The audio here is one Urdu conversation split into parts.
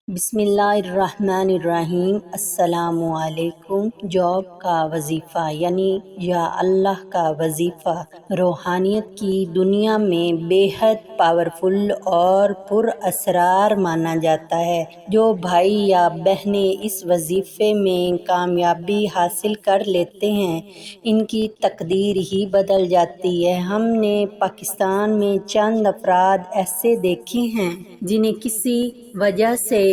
بسم اللہ الرحمن الرحیم۔ السلام علیکم۔ جاب کا وظیفہ یعنی یا اللہ کا وظیفہ روحانیت کی دنیا میں بے حد پاورفل اور پر اسرار مانا جاتا ہے۔ جو بھائی یا بہنیں اس وظیفے میں کامیابی حاصل کر لیتے ہیں ان کی تقدیر ہی بدل جاتی ہے۔ ہم نے پاکستان میں چند افراد ایسے دیکھے ہیں جنہیں کسی وجہ سے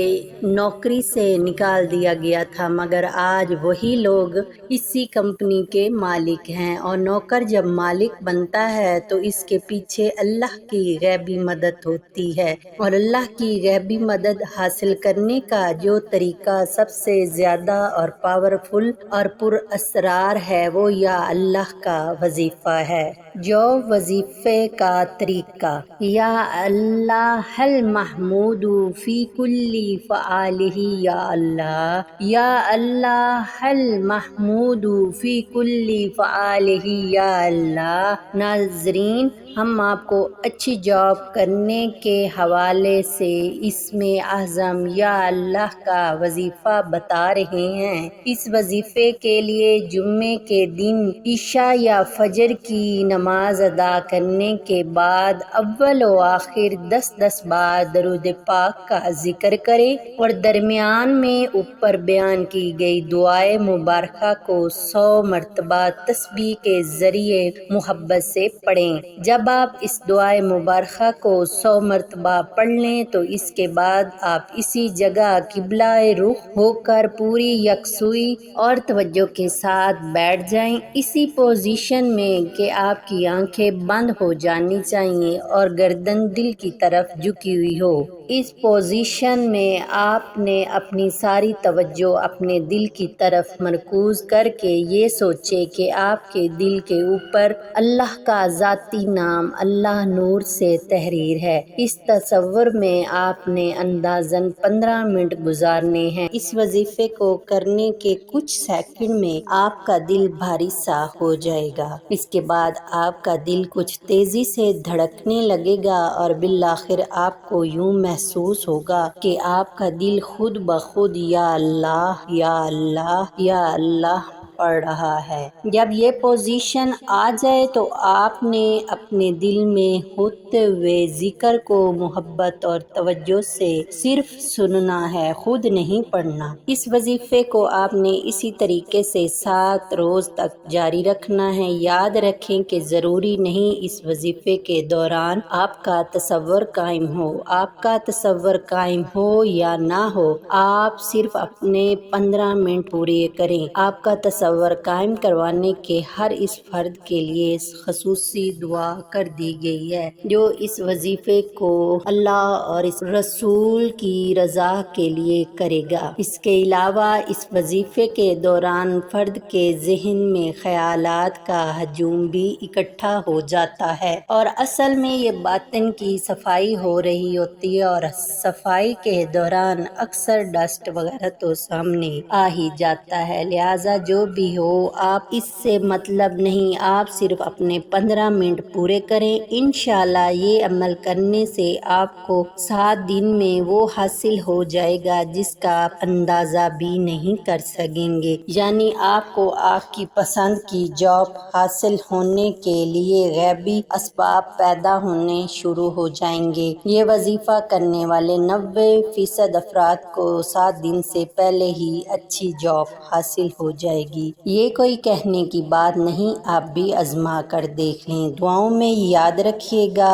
نوکری سے نکال دیا گیا تھا، مگر آج وہی لوگ اسی کمپنی کے مالک ہیں، اور نوکر جب مالک بنتا ہے تو اس کے پیچھے اللہ کی غیبی مدد ہوتی ہے، اور اللہ کی غیبی مدد حاصل کرنے کا جو طریقہ سب سے زیادہ اور پاورفل اور پر اسرار ہے وہ یا اللہ کا وظیفہ ہے۔ جو وظیفے کا طریقہ: یا اللہ المحمود فی کل فعالہ، یا اللہ، یا اللہ المحمود فی کل فعالہ، یا اللہ۔ ناظرین، ہم آپ کو اچھی جاب کرنے کے حوالے سے اسم اعظم یا اللہ کا وظیفہ بتا رہے ہیں۔ اس وظیفے کے لیے جمعے کے دن عشاء یا فجر کی نماز ادا کرنے کے بعد اول و آخر 10 بار درود پاک کا ذکر کریں، اور درمیان میں اوپر بیان کی گئی دعائے مبارکہ کو 100 مرتبہ تسبیح کے ذریعے محبت سے پڑھیں۔ جب آپ اس دعائے مبارکہ کو 100 مرتبہ پڑھ لیں تو اس کے بعد آپ اسی جگہ قبلہ رخ ہو کر پوری یکسوئی اور توجہ کے ساتھ بیٹھ جائیں، اسی پوزیشن میں کہ آپ کی آنکھیں بند ہو جانی چاہیے اور گردن دل کی طرف جھکی ہوئی ہو۔ اس پوزیشن میں آپ نے اپنی ساری توجہ اپنے دل کی طرف مرکوز کر کے یہ سوچے کہ آپ کے دل کے اوپر اللہ کا ذاتی نام اللہ نور سے تحریر ہے۔ اس تصور میں آپ نے اندازاً 15 منٹ گزارنے ہیں۔ اس وظیفے کو کرنے کے کچھ سیکنڈ میں آپ کا دل بھاری سا ہو جائے گا۔ اس کے بعد آپ کا دل کچھ تیزی سے دھڑکنے لگے گا اور بالآخر آپ کو یوں محسوس ہوگا کہ آپ کا دل خود بخود یا اللہ، یا اللہ، یا اللہ پڑھ رہا ہے۔ جب یہ پوزیشن آ جائے تو آپ نے اپنے دل میں ہوتے ہوئے ذکر کو محبت اور توجہ سے صرف سننا ہے، خود نہیں پڑھنا۔ اس وظیفے کو آپ نے اسی طریقے سے 7 روز تک جاری رکھنا ہے۔ یاد رکھیں کہ ضروری نہیں اس وظیفے کے دوران آپ کا تصور قائم ہو۔ آپ کا تصور قائم ہو یا نہ ہو، آپ صرف اپنے 15 منٹ پورے کریں۔ آپ کا تصور قائم کروانے کے ہر اس فرد کے لیے خصوصی دعا کر دی گئی ہے جو اس وظیفے کو اللہ اور اس رسول کی رضا کے لیے کرے گا۔ اس کے علاوہ اس وظیفے کے دوران فرد کے ذہن میں خیالات کا ہجوم بھی اکٹھا ہو جاتا ہے، اور اصل میں یہ باطن کی صفائی ہو رہی ہوتی ہے، اور صفائی کے دوران اکثر ڈسٹ وغیرہ تو سامنے آ ہی جاتا ہے۔ لہٰذا جو بھی ہو، آپ اس سے مطلب نہیں، آپ صرف اپنے 15 منٹ پورے کریں۔ انشاءاللہ یہ عمل کرنے سے آپ کو 7 دن میں وہ حاصل ہو جائے گا جس کا آپ اندازہ بھی نہیں کر سکیں گے، یعنی آپ کو آپ کی پسند کی جاب حاصل ہونے کے لیے غیبی اسباب پیدا ہونے شروع ہو جائیں گے۔ یہ وظیفہ کرنے والے 90% افراد کو 7 دن سے پہلے ہی اچھی جاب حاصل ہو جائے گی۔ یہ کوئی کہنے کی بات نہیں، آپ بھی آزما کر دیکھ لیں۔ دعاؤں میں یاد رکھیے گا۔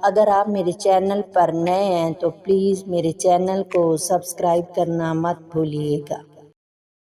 اگر آپ میرے چینل پر نئے ہیں تو پلیز میرے چینل کو سبسکرائب کرنا مت بھولیے گا۔